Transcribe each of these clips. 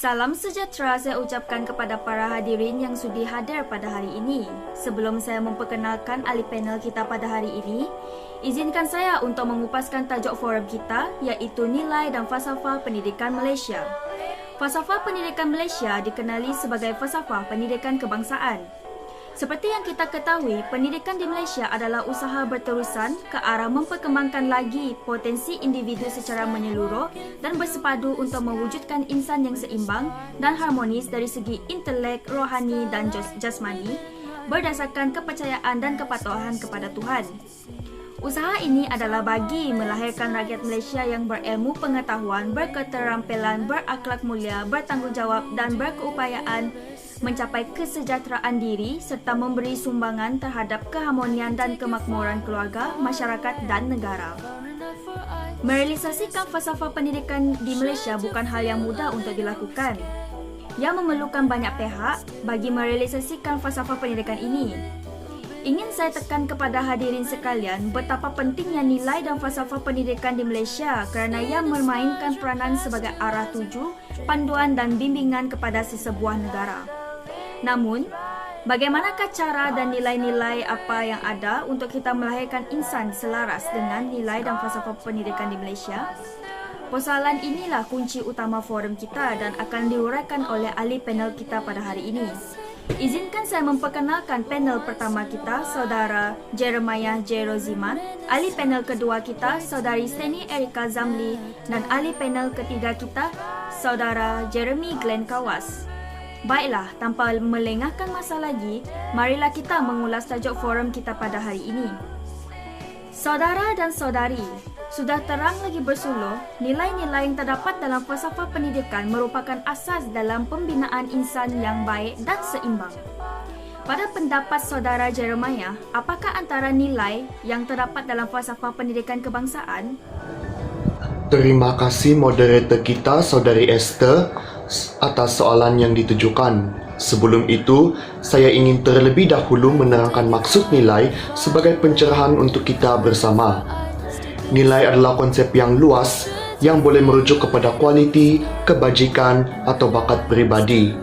Salam sejahtera saya ucapkan kepada para hadirin yang sudi hadir pada hari ini. Sebelum saya memperkenalkan ahli panel kita pada hari ini, izinkan saya untuk mengupaskan tajuk forum kita, iaitu Nilai dan Falsafah Pendidikan Malaysia. Falsafah Pendidikan Malaysia dikenali sebagai falsafah pendidikan kebangsaan. Seperti yang kita ketahui, pendidikan di Malaysia adalah usaha berterusan ke arah memperkembangkan lagi potensi individu secara menyeluruh dan bersepadu untuk mewujudkan insan yang seimbang dan harmonis dari segi intelek, rohani dan jasmani berdasarkan kepercayaan dan kepatuhan kepada Tuhan. Usaha ini adalah bagi melahirkan rakyat Malaysia yang berilmu pengetahuan, berketerampilan, berakhlak mulia, bertanggungjawab dan berkeupayaan mencapai kesejahteraan diri serta memberi sumbangan terhadap keharmonian dan kemakmuran keluarga, masyarakat dan negara. Merealisasikan falsafah pendidikan di Malaysia bukan hal yang mudah untuk dilakukan. Ia memerlukan banyak pihak bagi merealisasikan falsafah pendidikan ini. Ingin saya tekan kepada hadirin sekalian betapa pentingnya nilai dan falsafah pendidikan di Malaysia kerana ia memainkan peranan sebagai arah tuju, panduan dan bimbingan kepada sesebuah negara. Namun, bagaimanakah cara dan nilai-nilai apa yang ada untuk kita melahirkan insan selaras dengan nilai dan falsafah pendidikan di Malaysia? Persoalan inilah kunci utama forum kita dan akan diuraikan oleh ahli panel kita pada hari ini. Izinkan saya memperkenalkan panel pertama kita, Saudara Jeremiah J. Roziman, ahli panel kedua kita, Saudari Steny Erika Zamli, dan ahli panel ketiga kita, Saudara Jeremy Glenn Kawas. Baiklah, tanpa melengahkan masa lagi, marilah kita mengulas tajuk forum kita pada hari ini. Saudara dan saudari, sudah terang lagi bersuluh, nilai-nilai yang terdapat dalam falsafah pendidikan merupakan asas dalam pembinaan insan yang baik dan seimbang. Pada pendapat Saudara Jeremiah, apakah antara nilai yang terdapat dalam falsafah pendidikan kebangsaan? Terima kasih moderator kita, Saudari Esther, atas soalan yang ditujukan. Sebelum itu, saya ingin terlebih dahulu menerangkan maksud nilai sebagai pencerahan untuk kita bersama. Nilai adalah konsep yang luas yang boleh merujuk kepada kualiti, kebajikan atau bakat pribadi.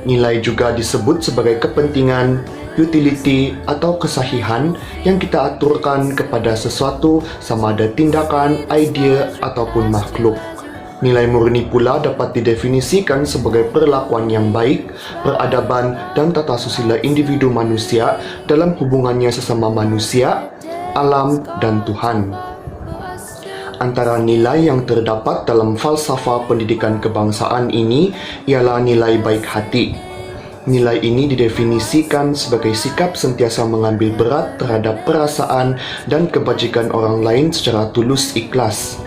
Nilai juga disebut sebagai kepentingan, utility atau kesahihan yang kita aturkan kepada sesuatu sama ada tindakan, idea ataupun makhluk. Nilai murni pula dapat didefinisikan sebagai perlakuan yang baik, peradaban dan tata susila individu manusia dalam hubungannya sesama manusia, alam dan Tuhan. Antara nilai yang terdapat dalam falsafah pendidikan kebangsaan ini ialah nilai baik hati. Nilai ini didefinisikan sebagai sikap sentiasa mengambil berat terhadap perasaan dan kebajikan orang lain secara tulus ikhlas.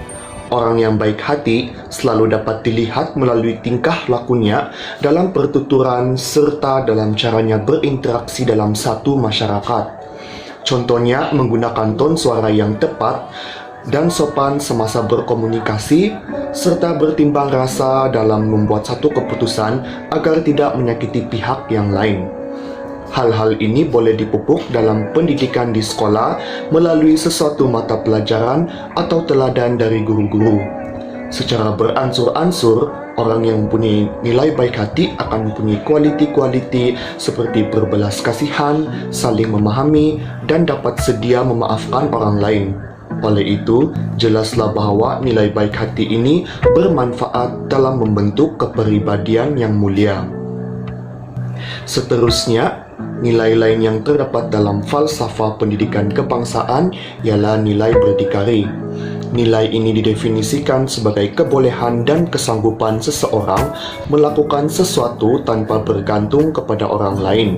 Orang yang baik hati selalu dapat dilihat melalui tingkah lakunya dalam pertuturan serta dalam caranya berinteraksi dalam satu masyarakat. Contohnya menggunakan ton suara yang tepat dan sopan semasa berkomunikasi serta bertimbang rasa dalam membuat satu keputusan agar tidak menyakiti pihak yang lain. Hal-hal ini boleh dipupuk dalam pendidikan di sekolah melalui sesuatu mata pelajaran atau teladan dari guru-guru. Secara beransur-ansur, orang yang mempunyai nilai baik hati akan mempunyai kualiti-kualiti seperti berbelas kasihan, saling memahami, dan dapat sedia memaafkan orang lain. Oleh itu, jelaslah bahawa nilai baik hati ini bermanfaat dalam membentuk kepribadian yang mulia. Seterusnya, nilai lain yang terdapat dalam falsafah pendidikan kebangsaan ialah nilai berdikari. Nilai ini didefinisikan sebagai kebolehan dan kesanggupan seseorang melakukan sesuatu tanpa bergantung kepada orang lain.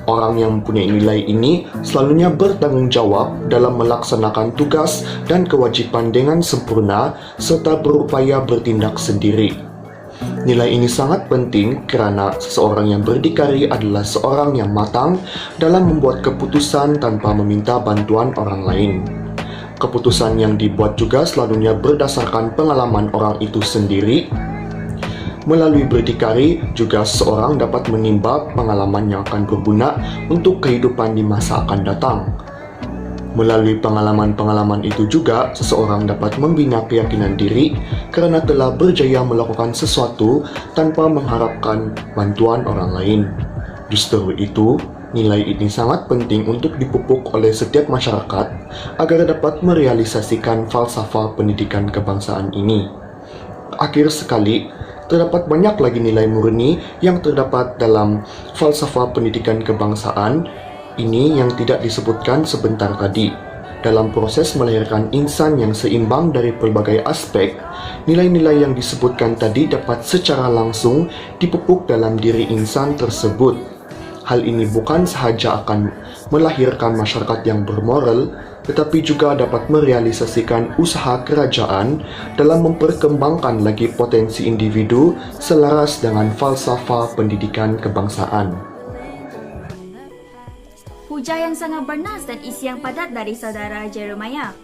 Orang yang mempunyai nilai ini selalunya bertanggung jawab dalam melaksanakan tugas dan kewajipan dengan sempurna serta berupaya bertindak sendiri. Nilai ini sangat penting kerana seseorang yang berdikari adalah seorang yang matang dalam membuat keputusan tanpa meminta bantuan orang lain. Keputusan yang dibuat juga selalunya berdasarkan pengalaman orang itu sendiri. Melalui berdikari, juga seseorang dapat menimba pengalaman yang akan berguna untuk kehidupan di masa akan datang. Melalui pengalaman-pengalaman itu juga, seseorang dapat membina keyakinan diri kerana telah berjaya melakukan sesuatu tanpa mengharapkan bantuan orang lain. Justru itu, nilai ini sangat penting untuk dipupuk oleh setiap masyarakat agar dapat merealisasikan falsafah pendidikan kebangsaan ini. Akhir sekali, terdapat banyak lagi nilai murni yang terdapat dalam falsafah pendidikan kebangsaan ini yang tidak disebutkan sebentar tadi. Dalam proses melahirkan insan yang seimbang dari pelbagai aspek, nilai-nilai yang disebutkan tadi dapat secara langsung dipupuk dalam diri insan tersebut. Hal ini bukan sahaja akan melahirkan masyarakat yang bermoral, tetapi juga dapat merealisasikan usaha kerajaan dalam memperkembangkan lagi potensi individu selaras dengan falsafah pendidikan kebangsaan. Hujah yang sangat bernas dan isi yang padat dari saudara Jeremiah.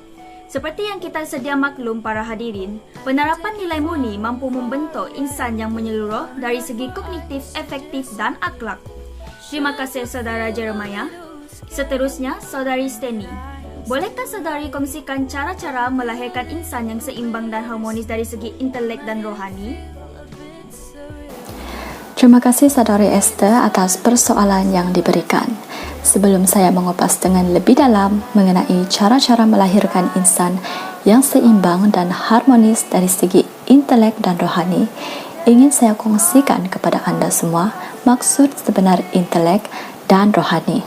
Seperti yang kita sedia maklum para hadirin, penerapan nilai murni mampu membentuk insan yang menyeluruh dari segi kognitif, efektif dan akhlak. Terima kasih saudara Jeremiah. Seterusnya, saudari Steny. Bolehkah saudari kongsikan cara-cara melahirkan insan yang seimbang dan harmonis dari segi intelek dan rohani? Terima kasih saudari Esther atas persoalan yang diberikan. Sebelum saya mengupas dengan lebih dalam mengenai cara-cara melahirkan insan yang seimbang dan harmonis dari segi intelek dan rohani, ingin saya kongsikan kepada anda semua maksud sebenar intelek dan rohani.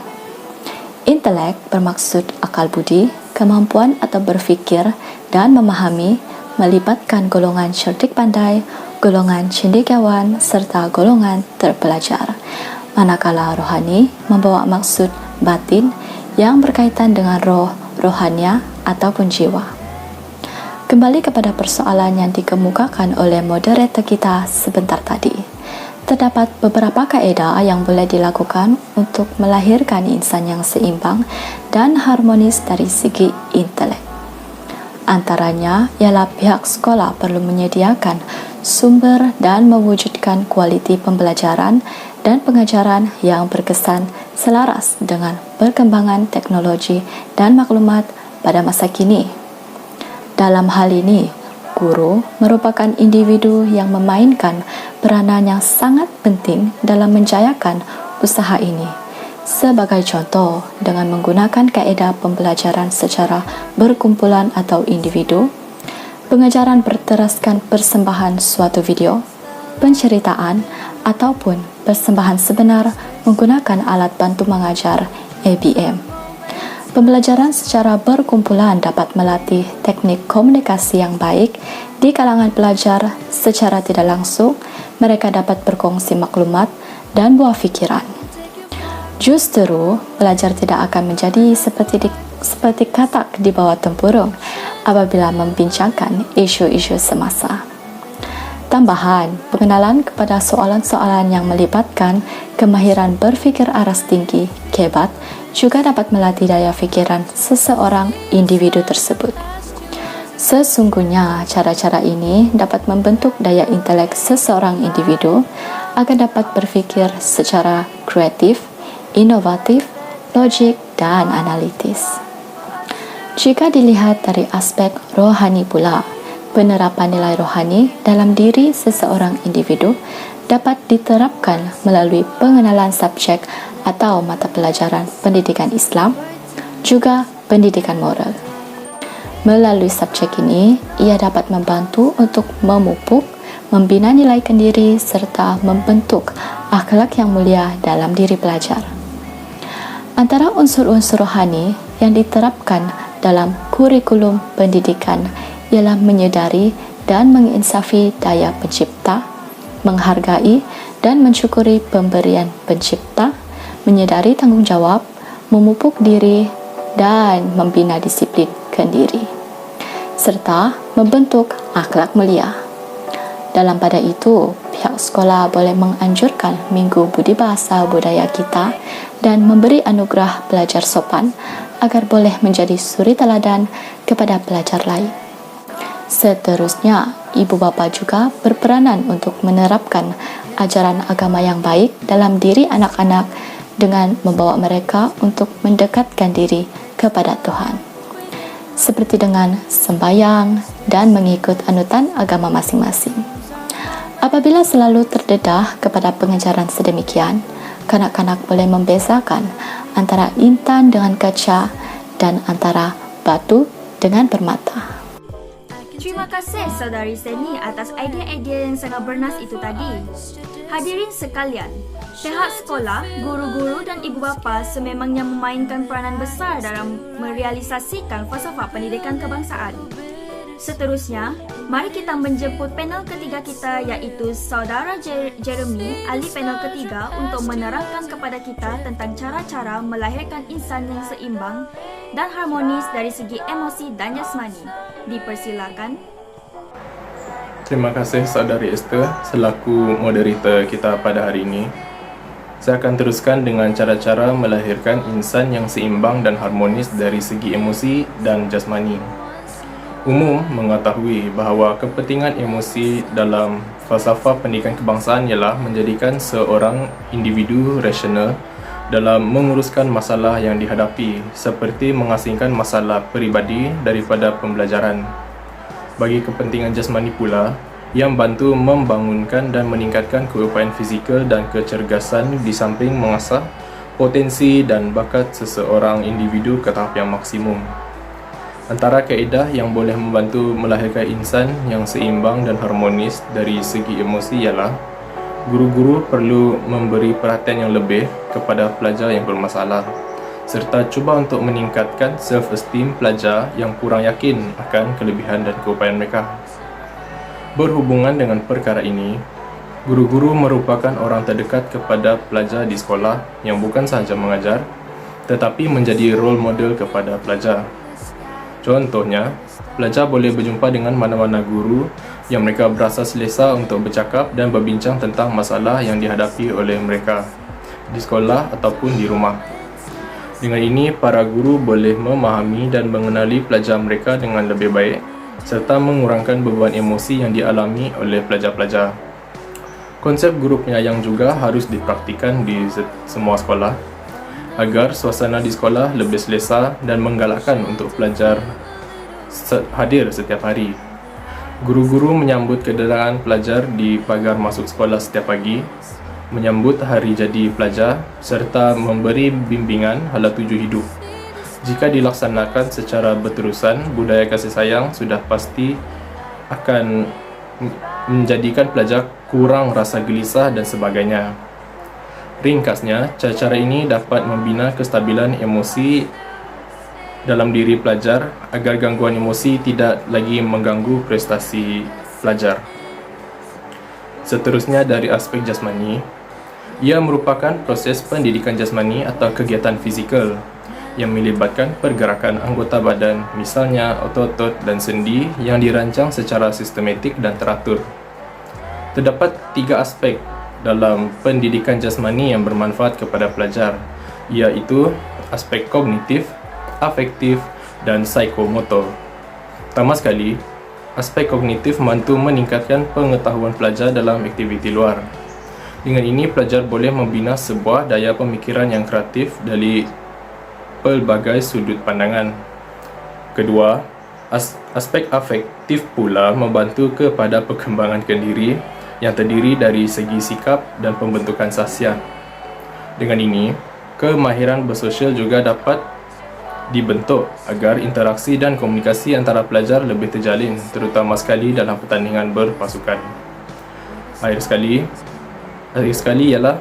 Intelek bermaksud akal budi, kemampuan atau berfikir dan memahami, melibatkan golongan cerdik pandai, golongan cendekiawan serta golongan terpelajar. Manakala rohani membawa maksud batin yang berkaitan dengan roh, rohania ataupun jiwa. Kembali kepada persoalan yang dikemukakan oleh moderator kita sebentar tadi. Terdapat beberapa kaedah yang boleh dilakukan untuk melahirkan insan yang seimbang dan harmonis dari segi intelek. Antaranya ialah pihak sekolah perlu menyediakan sumber dan mewujudkan kualiti pembelajaran dan pengajaran yang berkesan selaras dengan perkembangan teknologi dan maklumat pada masa kini. Dalam hal ini, guru merupakan individu yang memainkan peranan yang sangat penting dalam menjayakan usaha ini. Sebagai contoh, dengan menggunakan kaedah pembelajaran secara berkumpulan atau individu, pengajaran berteraskan persembahan suatu video, penceritaan, ataupun persembahan sebenar menggunakan alat bantu mengajar ABM. Pembelajaran secara berkumpulan dapat melatih teknik komunikasi yang baik di kalangan pelajar. Secara tidak langsung, mereka dapat berkongsi maklumat dan buah fikiran. Justru, pelajar tidak akan menjadi seperti katak di bawah tempurung apabila membincangkan isu-isu semasa. Tambahan, pengenalan kepada soalan-soalan yang melibatkan kemahiran berfikir aras tinggi, kebat, juga dapat melatih daya fikiran seseorang individu tersebut. Sesungguhnya, cara-cara ini dapat membentuk daya intelek seseorang individu agar dapat berfikir secara kreatif, inovatif, logik, dan analitis. Jika dilihat dari aspek rohani pula, penerapan nilai rohani dalam diri seseorang individu dapat diterapkan melalui pengenalan subjek atau mata pelajaran pendidikan Islam, juga pendidikan moral. Melalui subjek ini, ia dapat membantu untuk memupuk, membina nilai diri serta membentuk akhlak yang mulia dalam diri pelajar. Antara unsur-unsur rohani yang diterapkan dalam kurikulum pendidikan ialah menyedari dan menginsafi daya pencipta, menghargai dan mensyukuri pemberian pencipta, menyedari tanggung jawab, memupuk diri dan membina disiplin diri, serta membentuk akhlak mulia. Dalam pada itu, pihak sekolah boleh menganjurkan Minggu Budi Bahasa Budaya kita dan memberi anugerah pelajar sopan agar boleh menjadi suri teladan kepada pelajar lain. Seterusnya, ibu bapa juga berperanan untuk menerapkan ajaran agama yang baik dalam diri anak-anak dengan membawa mereka untuk mendekatkan diri kepada Tuhan, seperti dengan sembahyang dan mengikut anutan agama masing-masing. Apabila selalu terdedah kepada pengejaran sedemikian, kanak-kanak boleh membezakan antara intan dengan kaca dan antara batu dengan permata. Terima kasih saudari Seni atas idea-idea yang sangat bernas itu tadi. Hadirin sekalian, pihak sekolah, guru-guru dan ibu bapa sememangnya memainkan peranan besar dalam merealisasikan falsafah pendidikan kebangsaan. Seterusnya, mari kita menjemput panel ketiga kita iaitu saudara Jeremy, ahli panel ketiga untuk menerangkan kepada kita tentang cara-cara melahirkan insan yang seimbang dan harmonis dari segi emosi dan jasmani. Dipersilakan. Terima kasih saudari Esther selaku moderator kita pada hari ini. Saya akan teruskan dengan cara-cara melahirkan insan yang seimbang dan harmonis dari segi emosi dan jasmani. Umum mengetahui bahawa kepentingan emosi dalam falsafah pendidikan kebangsaan ialah menjadikan seorang individu rasional dalam menguruskan masalah yang dihadapi, seperti mengasingkan masalah peribadi daripada pembelajaran. Bagi kepentingan jasmani pula, yang bantu membangunkan dan meningkatkan keupayaan fizikal dan kecergasan di samping mengasah potensi dan bakat seseorang individu ke tahap yang maksimum. Antara kaedah yang boleh membantu melahirkan insan yang seimbang dan harmonis dari segi emosi ialah guru-guru perlu memberi perhatian yang lebih kepada pelajar yang bermasalah serta cuba untuk meningkatkan self-esteem pelajar yang kurang yakin akan kelebihan dan keupayaan mereka. Berhubungan dengan perkara ini, guru-guru merupakan orang terdekat kepada pelajar di sekolah yang bukan sahaja mengajar tetapi menjadi role model kepada pelajar. Contohnya, pelajar boleh berjumpa dengan mana-mana guru yang mereka berasa selesa untuk bercakap dan berbincang tentang masalah yang dihadapi oleh mereka di sekolah ataupun di rumah. Dengan ini, para guru boleh memahami dan mengenali pelajar mereka dengan lebih baik serta mengurangkan beban emosi yang dialami oleh pelajar-pelajar. Konsep guru penyayang juga harus dipraktikkan di semua sekolah agar suasana di sekolah lebih selesa dan menggalakkan untuk pelajar hadir setiap hari. Guru-guru menyambut kedatangan pelajar di pagar masuk sekolah setiap pagi, menyambut hari jadi pelajar serta memberi bimbingan hala tuju hidup. Jika dilaksanakan secara berterusan, budaya kasih sayang sudah pasti akan menjadikan pelajar kurang rasa gelisah dan sebagainya. Ringkasnya, cara-cara ini dapat membina kestabilan emosi dalam diri pelajar agar gangguan emosi tidak lagi mengganggu prestasi pelajar. Seterusnya, dari aspek jasmani, ia merupakan proses pendidikan jasmani atau kegiatan fizikal yang melibatkan pergerakan anggota badan, misalnya otot-otot dan sendi yang dirancang secara sistematik dan teratur. Terdapat 3 aspek dalam pendidikan jasmani yang bermanfaat kepada pelajar, iaitu aspek kognitif, afektif, dan psikomotor. Pertama sekali, aspek kognitif membantu meningkatkan pengetahuan pelajar dalam aktiviti luar. Dengan ini, pelajar boleh membina sebuah daya pemikiran yang kreatif dari pelbagai sudut pandangan. Kedua, aspek afektif pula membantu kepada perkembangan diri yang terdiri dari segi sikap dan pembentukan sahsiah. Dengan ini, kemahiran bersosial juga dapat dibentuk agar interaksi dan komunikasi antara pelajar lebih terjalin, terutama sekali dalam pertandingan berpasukan. Akhir sekali ialah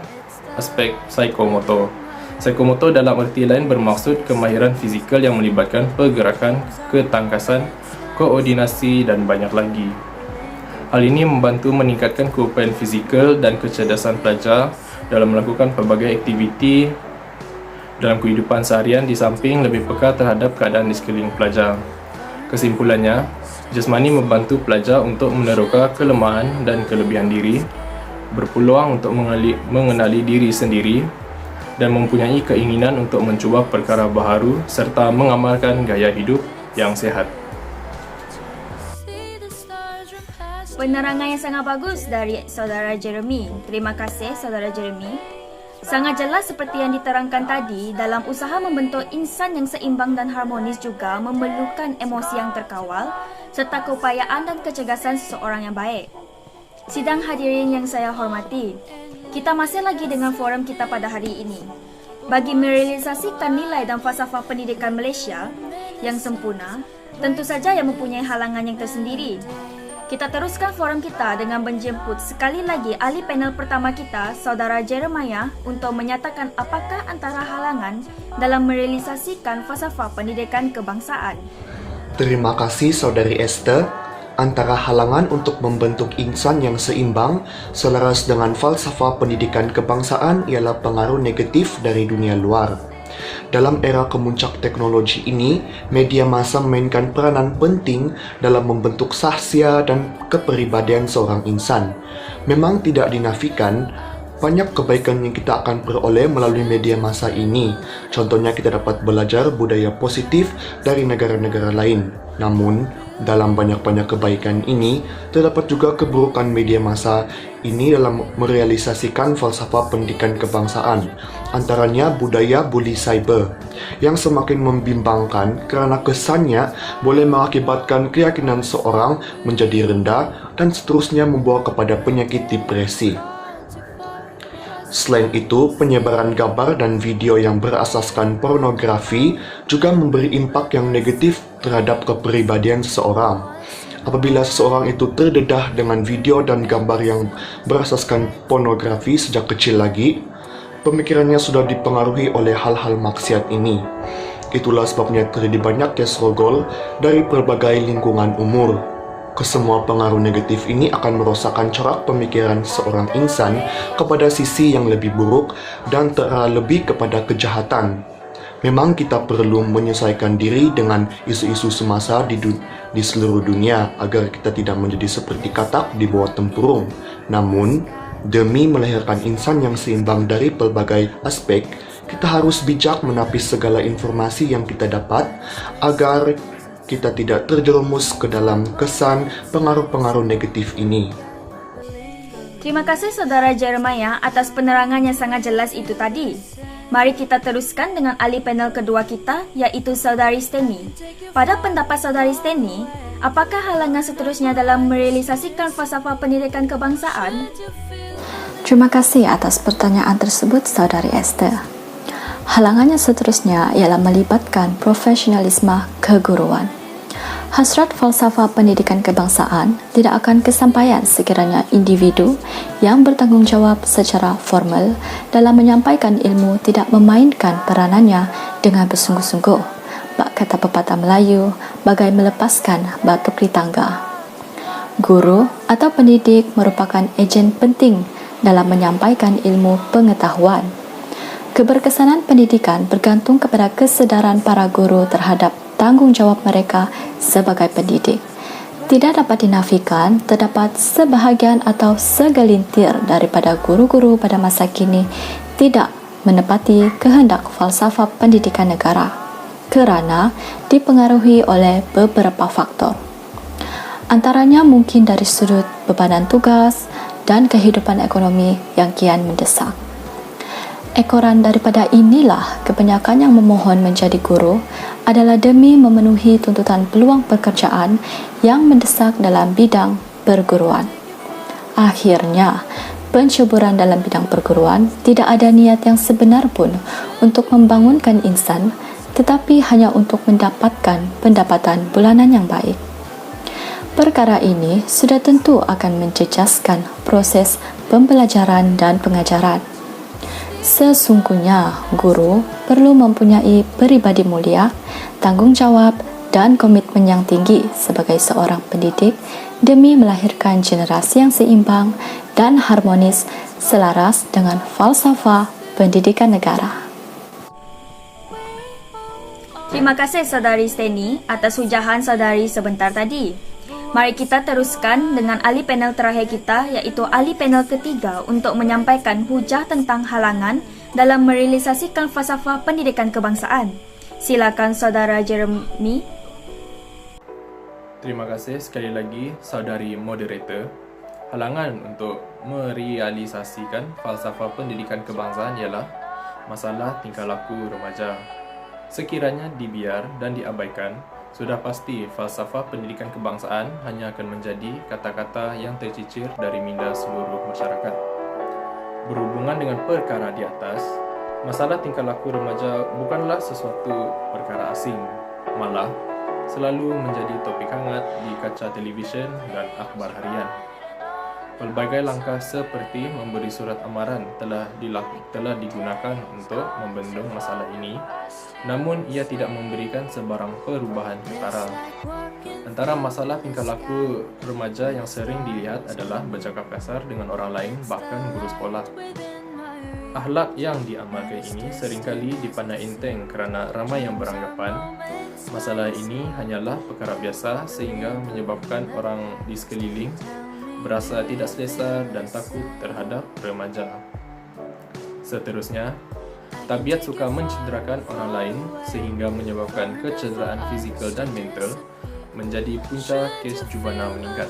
aspek psikomotor. Psikomotor dalam erti lain bermaksud kemahiran fizikal yang melibatkan pergerakan, ketangkasan, koordinasi dan banyak lagi. Hal ini membantu meningkatkan keupayaan fizikal dan kecerdasan pelajar dalam melakukan pelbagai aktiviti dalam kehidupan seharian di samping lebih peka terhadap keadaan di sekeliling pelajar. Kesimpulannya, jasmani membantu pelajar untuk meneroka kelemahan dan kelebihan diri, berpeluang untuk mengenali diri sendiri dan mempunyai keinginan untuk mencuba perkara baharu serta mengamalkan gaya hidup yang sihat. Penerangan yang sangat bagus dari saudara Jeremy. Terima kasih saudara Jeremy. Sangat jelas seperti yang diterangkan tadi, dalam usaha membentuk insan yang seimbang dan harmonis juga memerlukan emosi yang terkawal serta keupayaan dan kecergasan seseorang yang baik. Sidang hadirin yang saya hormati, kita masih lagi dengan forum kita pada hari ini. Bagi merealisasikan nilai dan falsafah pendidikan Malaysia yang sempurna, tentu saja yang mempunyai halangan yang tersendiri. Kita teruskan forum kita dengan menjemput sekali lagi ahli panel pertama kita, Saudara Jeremiah, untuk menyatakan apakah antara halangan dalam merealisasikan falsafah pendidikan kebangsaan. Terima kasih Saudari Esther. Antara halangan untuk membentuk insan yang seimbang selaras dengan falsafah pendidikan kebangsaan ialah pengaruh negatif dari dunia luar. Dalam era kemuncak teknologi ini, media massa memainkan peranan penting dalam membentuk sahsia dan kepribadian seorang insan. Memang tidak dinafikan, banyak kebaikan yang kita akan peroleh melalui media massa ini. Contohnya kita dapat belajar budaya positif dari negara-negara lain. Namun, dalam banyak-banyak kebaikan ini, terdapat juga keburukan media massa ini dalam merealisasikan falsafah pendidikan kebangsaan, antaranya budaya bully cyber, yang semakin membimbangkan kerana kesannya boleh mengakibatkan keyakinan seorang menjadi rendah dan seterusnya membawa kepada penyakit depresi. Selain itu, penyebaran gambar dan video yang berasaskan pornografi juga memberi impak yang negatif terhadap kepribadian seseorang. Apabila seseorang itu terdedah dengan video dan gambar yang berasaskan pornografi sejak kecil lagi, pemikirannya sudah dipengaruhi oleh hal-hal maksiat ini. Itulah sebabnya terjadi banyak kesrogol dari berbagai lingkungan umur. Kesemua pengaruh negatif ini akan merosakkan corak pemikiran seorang insan kepada sisi yang lebih buruk dan terarah lebih kepada kejahatan. Memang kita perlu menyesuaikan diri dengan isu-isu semasa di seluruh dunia agar kita tidak menjadi seperti katak di bawah tempurung. Namun, demi melahirkan insan yang seimbang dari pelbagai aspek, kita harus bijak menapis segala informasi yang kita dapat agar kita tidak terjerumus ke dalam kesan pengaruh-pengaruh negatif ini. Terima kasih Saudara Jeremiah atas penerangan yang sangat jelas itu tadi. Mari kita teruskan dengan ahli panel kedua kita, iaitu Saudari Steny. Pada pendapat Saudari Steny, apakah halangan seterusnya dalam merealisasikan falsafah pendidikan kebangsaan? Terima kasih atas pertanyaan tersebut, Saudari Esther. Halangannya seterusnya ialah melibatkan profesionalisme keguruan. Hasrat falsafah pendidikan kebangsaan tidak akan kesampaian sekiranya individu yang bertanggungjawab secara formal dalam menyampaikan ilmu tidak memainkan peranannya dengan bersungguh-sungguh. Bak kata pepatah Melayu, bagai melepaskan batu peri tangga. Guru atau pendidik merupakan ejen penting dalam menyampaikan ilmu pengetahuan. Keberkesanan pendidikan bergantung kepada kesedaran para guru terhadap tanggungjawab mereka sebagai pendidik. Tidak dapat dinafikan, terdapat sebahagian atau segelintir daripada guru-guru pada masa kini tidak menepati kehendak falsafah pendidikan negara kerana dipengaruhi oleh beberapa faktor. Antaranya mungkin dari sudut bebanan tugas dan kehidupan ekonomi yang kian mendesak. Ekoran daripada inilah kebanyakan yang memohon menjadi guru adalah demi memenuhi tuntutan peluang pekerjaan yang mendesak dalam bidang perguruan. Akhirnya, penceburan dalam bidang perguruan tidak ada niat yang sebenar pun untuk membangunkan insan, tetapi hanya untuk mendapatkan pendapatan bulanan yang baik. Perkara ini sudah tentu akan menjejaskan proses pembelajaran dan pengajaran. Sesungguhnya, guru perlu mempunyai peribadi mulia, tanggungjawab dan komitmen yang tinggi sebagai seorang pendidik demi melahirkan generasi yang seimbang dan harmonis selaras dengan falsafah pendidikan negara. Terima kasih Saudari Steny atas hujahan saudari sebentar tadi. Mari kita teruskan dengan ahli panel terakhir kita, iaitu ahli panel ketiga untuk menyampaikan hujah tentang halangan dalam merealisasikan falsafah pendidikan kebangsaan. Silakan Saudara Jeremy. Terima kasih sekali lagi Saudari Moderator. Halangan untuk merealisasikan falsafah pendidikan kebangsaan ialah masalah tingkah laku remaja. Sekiranya dibiar dan diabaikan, sudah pasti falsafah pendidikan kebangsaan hanya akan menjadi kata-kata yang tercicir dari minda seluruh masyarakat. Berhubungan dengan perkara di atas, masalah tingkah laku remaja bukanlah sesuatu perkara asing, malah selalu menjadi topik hangat di kaca televisyen dan akhbar harian. Pelbagai langkah seperti memberi surat amaran telah digunakan untuk membendung masalah ini, namun ia tidak memberikan sebarang perubahan ketara. Antara masalah tingkah laku remaja yang sering dilihat adalah bercakap kasar dengan orang lain, bahkan guru sekolah. Akhlak yang diamalkan ini seringkali dipandang enteng kerana ramai yang beranggapan masalah ini hanyalah perkara biasa sehingga menyebabkan orang di sekeliling berasa tidak selesa dan takut terhadap remaja. Seterusnya, tabiat suka mencederakan orang lain sehingga menyebabkan kecederaan fizikal dan mental menjadi punca kes juvenile meningkat.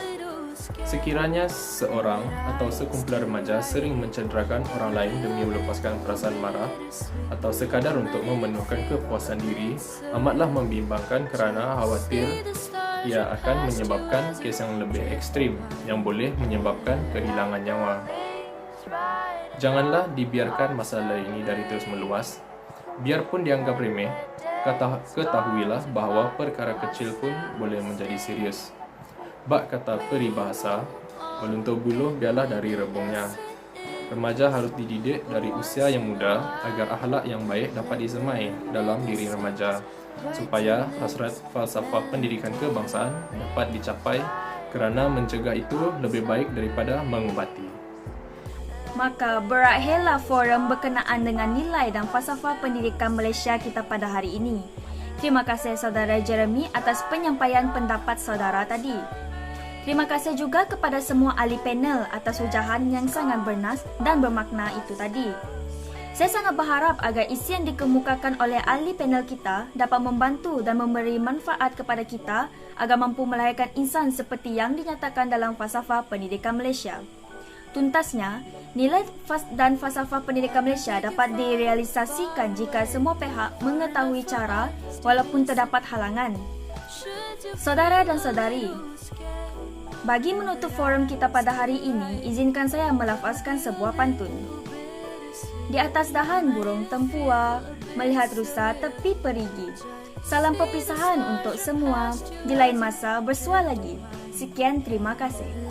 Sekiranya seorang atau sekumpulan remaja sering mencederakan orang lain demi melepaskan perasaan marah atau sekadar untuk memenuhkan kepuasan diri, amatlah membimbangkan kerana khawatir ia akan menyebabkan kes yang lebih ekstrim yang boleh menyebabkan kehilangan nyawa. Janganlah dibiarkan masalah ini dari terus meluas. Biarpun dianggap remeh, ketahuilah bahawa perkara kecil pun boleh menjadi serius. Bak kata peribahasa, meluntur buluh biarlah dari rebungnya. Remaja harus dididik dari usia yang muda agar akhlak yang baik dapat disemai dalam diri remaja, supaya hasrat falsafah pendidikan kebangsaan dapat dicapai kerana mencegah itu lebih baik daripada mengubati. Maka berakhirlah forum berkenaan dengan nilai dan falsafah pendidikan Malaysia kita pada hari ini. Terima kasih saudara Jeremy atas penyampaian pendapat saudara tadi. Terima kasih juga kepada semua ahli panel atas ujahan yang sangat bernas dan bermakna itu tadi. Saya sangat berharap agar isi yang dikemukakan oleh ahli panel kita dapat membantu dan memberi manfaat kepada kita agar mampu melahirkan insan seperti yang dinyatakan dalam falsafah pendidikan Malaysia. Tuntasnya, nilai dan falsafah pendidikan Malaysia dapat direalisasikan jika semua pihak mengetahui cara walaupun terdapat halangan. Saudara dan saudari, bagi menutup forum kita pada hari ini, izinkan saya melafazkan sebuah pantun. Di atas dahan burung tempua, melihat rusa tepi perigi. Salam perpisahan untuk semua, di lain masa bersua lagi. Sekian, terima kasih.